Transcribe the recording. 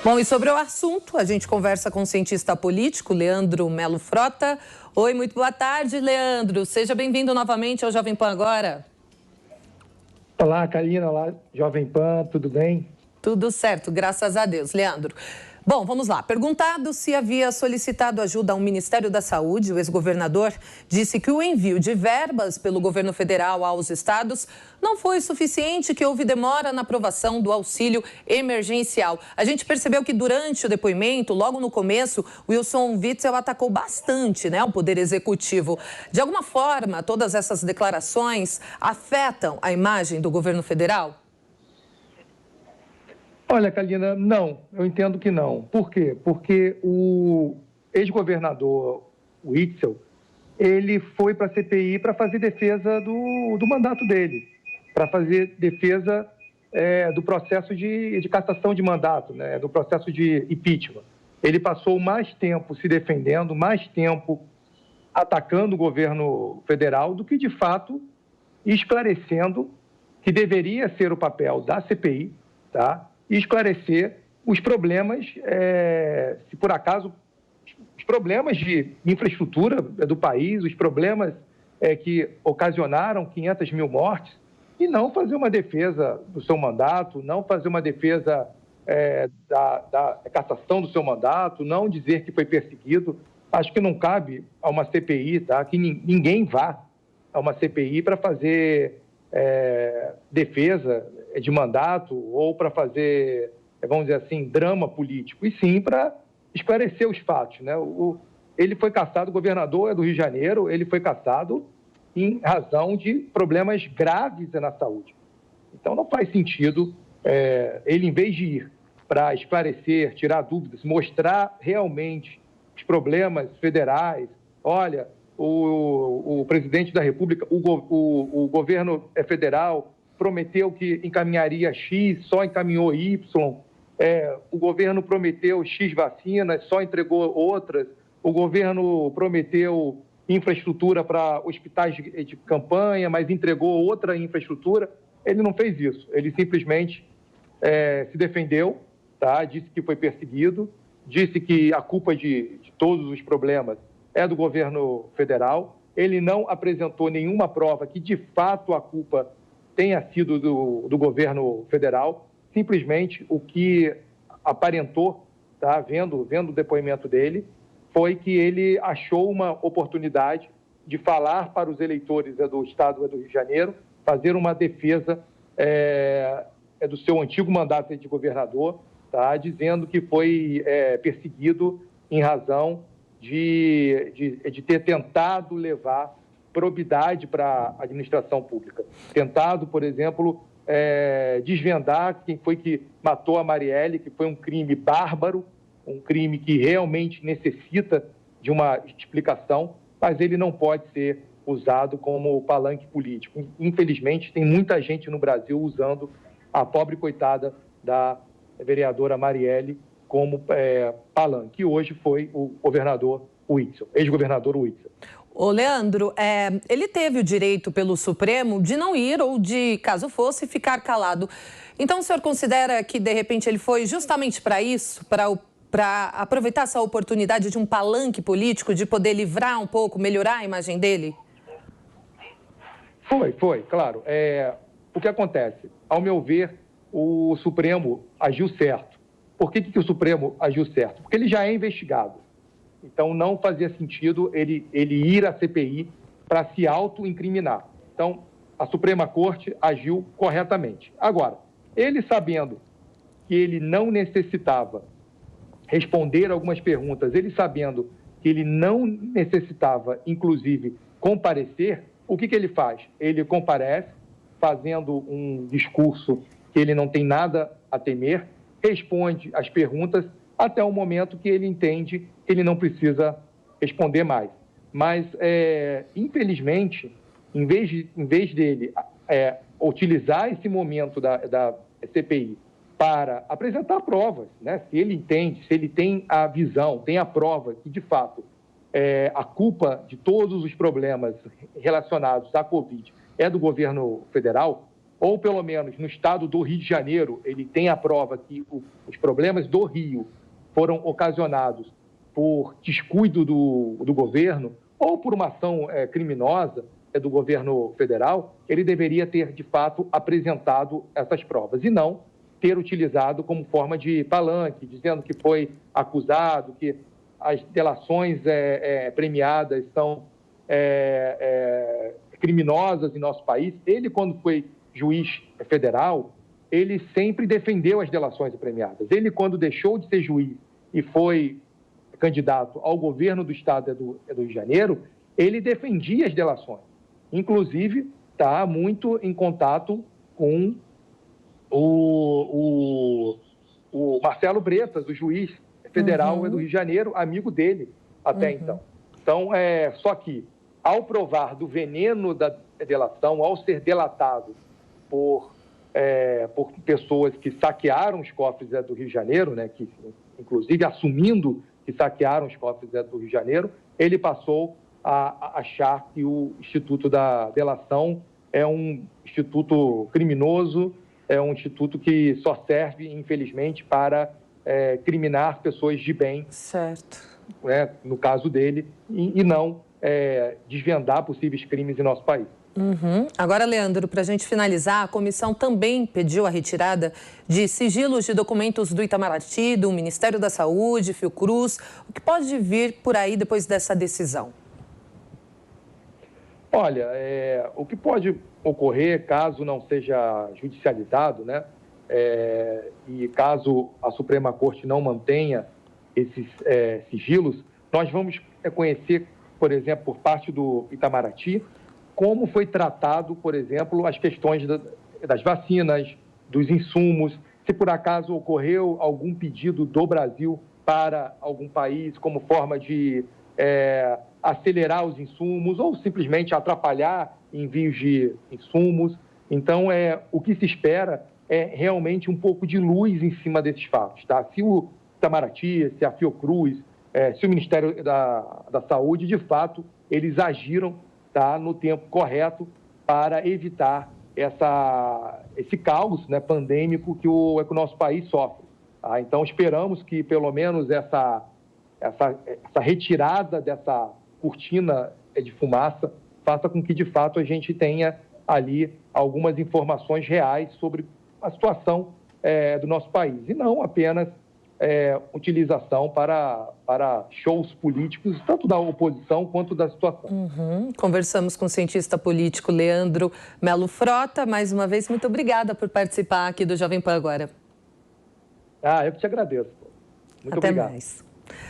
Bom, e sobre o assunto, a gente conversa com o cientista político Leandro Melo Frota. Oi, muito boa tarde, Leandro. Seja bem-vindo novamente ao Jovem Pan Agora. Olá, Karina. Olá, Jovem Pan. Tudo bem? Tudo certo, graças a Deus, Leandro. Bom, vamos lá. Perguntado se havia solicitado ajuda ao Ministério da Saúde, o ex-governador disse que o envio de verbas pelo governo federal aos estados não foi suficiente, que houve demora na aprovação do auxílio emergencial. A gente percebeu que durante o depoimento, logo no começo, Wilson Witzel atacou bastante, o Poder Executivo. De alguma forma, todas essas declarações afetam a imagem do governo federal? Olha, Karina, não, eu entendo que não. Por quê? Porque o ex-governador Witzel, ele foi para a CPI para fazer defesa do mandato dele, para fazer defesa do processo de cassação de mandato, do processo de impeachment. Ele passou mais tempo se defendendo, mais tempo atacando o governo federal do que, de fato, esclarecendo que deveria ser o papel da CPI, tá? E esclarecer os problemas, se por acaso, os problemas de infraestrutura do país, os problemas que ocasionaram 500 mil mortes, e não fazer uma defesa do seu mandato, não fazer uma defesa da cassação do seu mandato, não dizer que foi perseguido. Acho que não cabe a uma CPI, tá? Que ninguém vá a uma CPI para fazer defesa de mandato ou para fazer, vamos dizer assim, drama político, e sim para esclarecer os fatos, Ele foi cassado, o governador é do Rio de Janeiro, ele foi cassado em razão de problemas graves na saúde. Então, não faz sentido ele, em vez de ir para esclarecer, tirar dúvidas, mostrar realmente os problemas federais. Olha, o presidente da República, o governo federal prometeu que encaminharia X, só encaminhou Y. O governo prometeu X vacinas, só entregou outras. O governo prometeu infraestrutura para hospitais de campanha, mas entregou outra infraestrutura. Ele não fez isso. Ele simplesmente se defendeu, tá? Disse que foi perseguido, disse que a culpa de todos os problemas é do governo federal. Ele não apresentou nenhuma prova que, de fato, a culpa tenha sido do governo federal. Simplesmente o que aparentou, tá, vendo o depoimento dele, foi que ele achou uma oportunidade de falar para os eleitores do estado do Rio de Janeiro, fazer uma defesa do seu antigo mandato de governador, tá, dizendo que foi perseguido em razão de ter tentado levar probidade para a administração pública. Tentado, por exemplo, desvendar quem foi que matou a Marielle, que foi um crime bárbaro, um crime que realmente necessita de uma explicação, mas ele não pode ser usado como palanque político. Infelizmente, tem muita gente no Brasil usando a pobre coitada da vereadora Marielle como palanque, que hoje foi o governador Witzel, ex-governador Witzel. Ô, Leandro, ele teve o direito pelo Supremo de não ir ou de, caso fosse, ficar calado. Então, o senhor considera que, de repente, ele foi justamente para isso, para aproveitar essa oportunidade de um palanque político, de poder livrar um pouco, melhorar a imagem dele? Foi, claro. O que acontece? Ao meu ver, o Supremo agiu certo. Por que o Supremo agiu certo? Porque ele já é investigado. Então, não fazia sentido ele ir à CPI para se auto-incriminar. Então, a Suprema Corte agiu corretamente. Agora, ele sabendo que ele não necessitava responder algumas perguntas, ele sabendo que ele não necessitava, inclusive, comparecer, o que ele faz? Ele comparece, fazendo um discurso que ele não tem nada a temer, responde as perguntas até o momento que ele entende que ele não precisa responder mais. Mas, infelizmente, em vez dele utilizar esse momento da CPI para apresentar provas, se ele entende, se ele tem a visão, tem a prova que, de fato, a culpa de todos os problemas relacionados à Covid é do governo federal, ou pelo menos no estado do Rio de Janeiro, ele tem a prova que os problemas do Rio foram ocasionados por descuido do governo ou por uma ação criminosa do governo federal, ele deveria ter, de fato, apresentado essas provas e não ter utilizado como forma de palanque, dizendo que foi acusado, que as delações premiadas são criminosas em nosso país. Ele, quando foi juiz federal, ele sempre defendeu as delações premiadas. Ele, quando deixou de ser juiz e foi candidato ao governo do estado do Rio de Janeiro, ele defendia as delações. Inclusive, está muito em contato com o Marcelo Bretas, o juiz federal do Rio de Janeiro, amigo dele até então. Então, só que, ao provar do veneno da delação, ao ser delatado por pessoas que saquearam os cofres do Rio de Janeiro, né, que, inclusive assumindo que saquearam os cofres do Rio de Janeiro, ele passou a achar que o Instituto da Delação é um instituto criminoso, é um instituto que só serve, infelizmente, para criminar pessoas de bem, certo, no caso dele, e não desvendar possíveis crimes em nosso país. Agora, Leandro, para a gente finalizar, a comissão também pediu a retirada de sigilos de documentos do Itamaraty, do Ministério da Saúde, Fiocruz. O que pode vir por aí depois dessa decisão? Olha, o que pode ocorrer, caso não seja judicializado, né, e caso a Suprema Corte não mantenha esses sigilos, nós vamos conhecer, por exemplo, por parte do Itamaraty, como foi tratado, por exemplo, as questões das vacinas, dos insumos, se por acaso ocorreu algum pedido do Brasil para algum país como forma de acelerar os insumos ou simplesmente atrapalhar envios de insumos. Então, o que se espera é realmente um pouco de luz em cima desses fatos. Tá? Se o Itamaraty, se a Fiocruz, se o Ministério da Saúde, de fato, eles agiram no tempo correto para evitar esse caos, né, pandêmico que o nosso país sofre. Tá? Então, esperamos que, pelo menos, essa retirada dessa cortina de fumaça faça com que, de fato, a gente tenha ali algumas informações reais sobre a situação do nosso país, e não apenas utilização para shows políticos, tanto da oposição quanto da situação. Conversamos com o cientista político Leandro Melo Frota. Mais uma vez, muito obrigada por participar aqui do Jovem Pan Agora. Eu que te agradeço. Muito Até obrigado. mais.